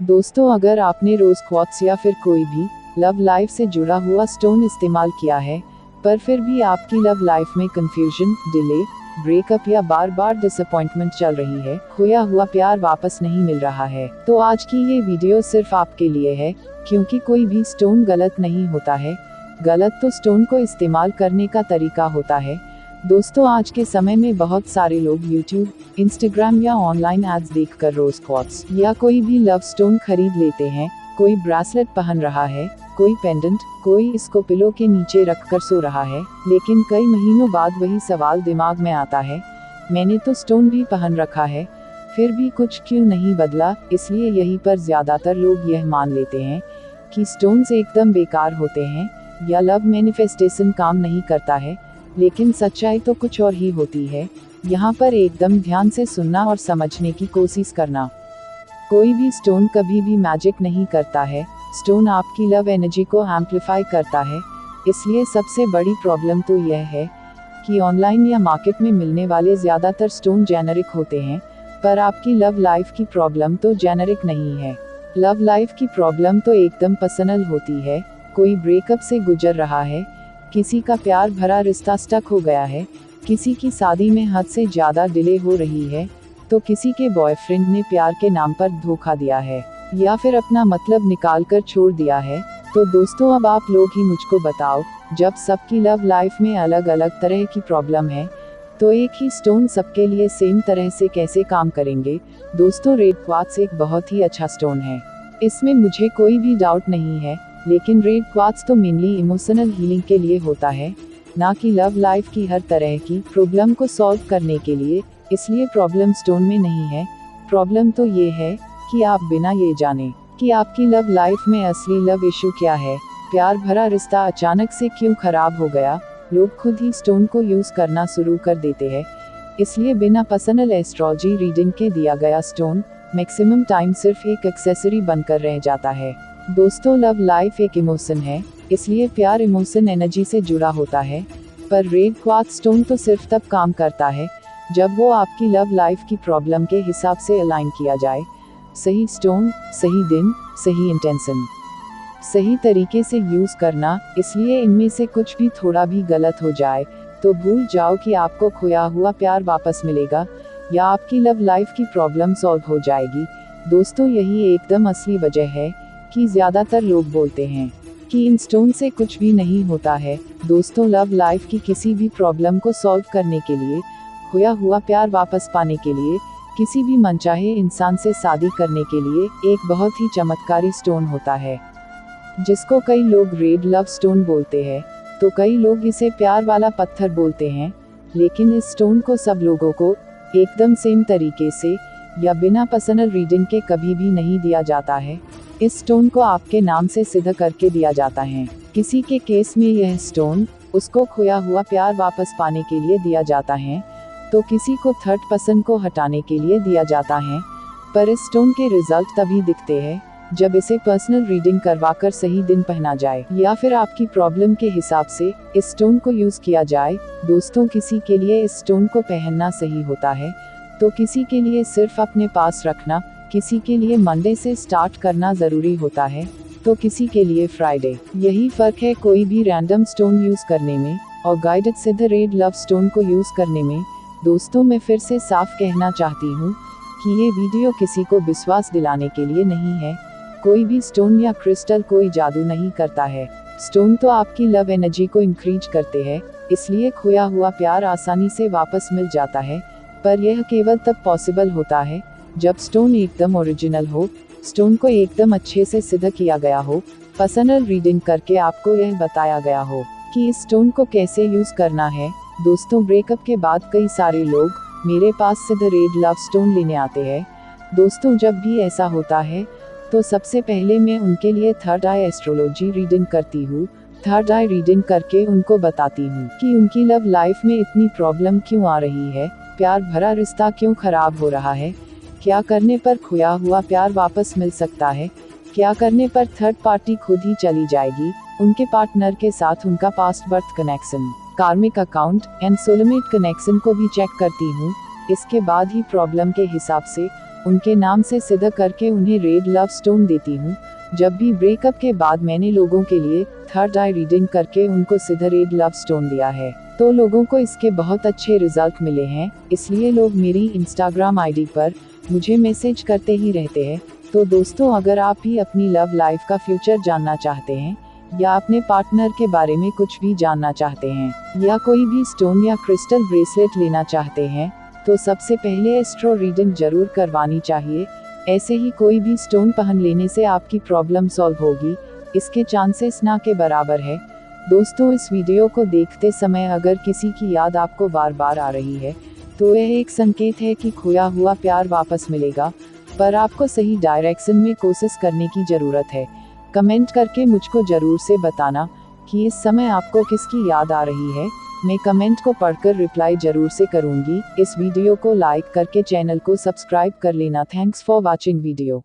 दोस्तों, अगर आपने रोज क्वार्ट्ज या फिर कोई भी लव लाइफ से जुड़ा हुआ स्टोन इस्तेमाल किया है, पर फिर भी आपकी लव लाइफ में कंफ्यूजन, डिले, ब्रेकअप या बार बार डिसअपॉइंटमेंट चल रही है, खोया हुआ प्यार वापस नहीं मिल रहा है, तो आज की ये वीडियो सिर्फ आपके लिए है, क्योंकि कोई भी स्टोन गलत नहीं होता है। गलत तो स्टोन को इस्तेमाल करने का तरीका होता है। दोस्तों, आज के समय में बहुत सारे लोग YouTube, Instagram या ऑनलाइन एड्स देखकर रोज क्वार्ट्ज या कोई भी लव स्टोन खरीद लेते हैं। कोई ब्रेसलेट पहन रहा है, कोई पेंडेंट, कोई इसको पिलो के नीचे रखकर सो रहा है, लेकिन कई महीनों बाद वही सवाल दिमाग में आता है, मैंने तो स्टोन भी पहन रखा है, फिर भी कुछ क्यों नहीं बदला। इसलिए यहीं पर ज्यादातर लोग यह मान लेते हैं कि स्टोन्स एकदम बेकार होते हैं या लव मैनिफेस्टेशन काम नहीं करता है, लेकिन सच्चाई तो कुछ और ही होती है। यहाँ पर एकदम ध्यान से सुनना और समझने की कोशिश करना। कोई भी स्टोन कभी भी मैजिक नहीं करता है। स्टोन आपकी लव एनर्जी को एम्पलीफाई करता है। इसलिए सबसे बड़ी प्रॉब्लम तो यह है कि ऑनलाइन या मार्केट में मिलने वाले ज़्यादातर स्टोन जेनेरिक होते हैं, पर आपकी लव लाइफ की प्रॉब्लम तो जेनेरिक नहीं है। लव लाइफ की प्रॉब्लम तो एकदम पर्सनल होती है। कोई ब्रेकअप से गुजर रहा है, किसी का प्यार भरा रिश्ता स्टक हो गया है, किसी की शादी में हद से ज़्यादा डिले हो रही है, तो किसी के बॉयफ्रेंड ने प्यार के नाम पर धोखा दिया है या फिर अपना मतलब निकाल कर छोड़ दिया है। तो दोस्तों, अब आप लोग ही मुझको बताओ, जब सबकी लव लाइफ में अलग अलग तरह की प्रॉब्लम है, तो एक ही स्टोन सबके लिए सेम तरह से कैसे काम करेंगे। दोस्तों, रेड क्वार्ट्ज एक बहुत ही अच्छा स्टोन है, इसमें मुझे कोई भी डाउट नहीं है, लेकिन रेड क्वार्ट्ज तो मेनली इमोशनल हीलिंग के लिए होता है, ना कि लव लाइफ की हर तरह की प्रॉब्लम को सॉल्व करने के लिए। इसलिए प्रॉब्लम स्टोन में नहीं है, प्रॉब्लम तो ये है कि आप बिना ये जाने कि आपकी लव लाइफ में असली लव इशू क्या है, प्यार भरा रिश्ता अचानक से क्यों खराब हो गया, लोग खुद ही स्टोन को यूज करना शुरू कर देते हैं। इसलिए बिना पर्सनल एस्ट्रोलॉजी रीडिंग के दिया गया स्टोन मैक्सिमम टाइम सिर्फ एक एक्सेसरी बनकर रह जाता है। दोस्तों, लव लाइफ एक इमोशन है, इसलिए प्यार इमोशन एनर्जी से जुड़ा होता है, पर रेड क्वार्ट्ज स्टोन तो सिर्फ तब काम करता है जब वो आपकी लव लाइफ की प्रॉब्लम के हिसाब से अलाइन किया जाए। सही स्टोन, सही दिन, सही इंटेंशन, सही तरीके से यूज करना। इसलिए इनमें से कुछ भी थोड़ा भी गलत हो जाए तो भूल जाओ कि आपको खोया हुआ प्यार वापस मिलेगा या आपकी लव लाइफ की प्रॉब्लम सॉल्व हो जाएगी। दोस्तों, यही एकदम असली वजह है कि ज्यादातर लोग बोलते हैं कि इन स्टोन से कुछ भी नहीं होता है। दोस्तों, लव लाइफ की किसी भी प्रॉब्लम को सॉल्व करने के लिए, खोया हुआ प्यार वापस पाने के लिए, किसी भी मनचाहे इंसान से शादी करने के लिए एक बहुत ही चमत्कारी स्टोन होता है, जिसको कई लोग रेड लव स्टोन बोलते हैं, तो कई लोग इसे प्यार वाला पत्थर बोलते हैं। लेकिन इस स्टोन को सब लोगों को एकदम सेम तरीके से या बिना पर्सनल रीडिंग के कभी भी नहीं दिया जाता है। इस स्टोन को आपके नाम से सिद्ध करके दिया जाता है। किसी के केस में यह स्टोन उसको खोया हुआ प्यार वापस पाने के लिए दिया जाता है, तो किसी को थर्ड पर्सन को हटाने के लिए दिया जाता है। पर इस स्टोन के रिजल्ट तभी दिखते हैं जब इसे पर्सनल रीडिंग करवाकर सही दिन पहना जाए या फिर आपकी प्रॉब्लम के हिसाब से इस स्टोन को यूज किया जाए। दोस्तों, किसी के लिए इस स्टोन को पहनना सही होता है, तो किसी के लिए सिर्फ अपने पास रखना, किसी के लिए मंडे से स्टार्ट करना जरूरी होता है, तो किसी के लिए फ्राइडे। यही फर्क है कोई भी रैंडम स्टोन यूज करने में और गाइडेड सिद्ध रेड लव स्टोन को यूज करने में। दोस्तों, मैं फिर से साफ कहना चाहती हूँ कि ये वीडियो किसी को विश्वास दिलाने के लिए नहीं है। कोई भी स्टोन या क्रिस्टल कोई जादू नहीं करता है। स्टोन तो आपकी लव एनर्जी को इंक्रीज करते हैं, इसलिए खोया हुआ प्यार आसानी से वापस मिल जाता है। पर यह केवल तब पॉसिबल होता है जब स्टोन एकदम ओरिजिनल हो, स्टोन को एकदम अच्छे से सिद्ध किया गया हो, पर्सनल रीडिंग करके आपको यह बताया गया हो कि इस स्टोन को कैसे यूज करना है। दोस्तों, ब्रेकअप के बाद कई सारे लोग मेरे पास सिद्ध रेड लव स्टोन लेने आते हैं। दोस्तों, जब भी ऐसा होता है तो सबसे पहले मैं उनके लिए थर्ड आई एस्ट्रोलॉजी रीडिंग करती हूँ। थर्ड आई रीडिंग करके उनको बताती हूँ कि उनकी लव लाइफ में इतनी प्रॉब्लम क्यों आ रही है, प्यार भरा रिश्ता क्यों खराब हो रहा है, क्या करने पर खोया हुआ प्यार वापस मिल सकता है, क्या करने पर थर्ड पार्टी खुद ही चली जाएगी, उनके पार्टनर के साथ उनका पास्ट बर्थ कनेक्शन, कार्मिक अकाउंट एंड सोलमेट कनेक्शन को भी चेक करती हूँ। इसके बाद ही प्रॉब्लम के हिसाब से उनके नाम से सीधा करके उन्हें रेड लव स्टोन देती हूँ। जब भी ब्रेकअप के बाद मैंने लोगों के लिए थर्ड आई रीडिंग करके उनको सीधा रेड लव स्टोन दिया है, तो लोगों को इसके बहुत अच्छे रिजल्ट मिले हैं। इसलिए लोग मेरी इंस्टाग्राम आईडी पर मुझे मैसेज करते ही रहते हैं। तो दोस्तों, अगर आप भी अपनी लव लाइफ का फ्यूचर जानना चाहते हैं या अपने पार्टनर के बारे में कुछ भी जानना चाहते हैं या कोई भी स्टोन या क्रिस्टल ब्रेसलेट लेना चाहते हैं, तो सबसे पहले एस्ट्रो रीडिंग जरूर करवानी चाहिए। ऐसे ही कोई भी स्टोन पहन लेने से आपकी प्रॉब्लम सॉल्व होगी, इसके चांसेस ना के बराबर है। दोस्तों, इस वीडियो को देखते समय अगर किसी की याद आपको बार बार आ रही है, तो यह एक संकेत है कि खोया हुआ प्यार वापस मिलेगा, पर आपको सही डायरेक्शन में कोशिश करने की जरूरत है। कमेंट करके मुझको जरूर से बताना कि इस समय आपको किसकी याद आ रही है। मैं कमेंट को पढ़कर रिप्लाई जरूर से करूंगी। इस वीडियो को लाइक करके चैनल को सब्सक्राइब कर लेना। Thanks for watching video.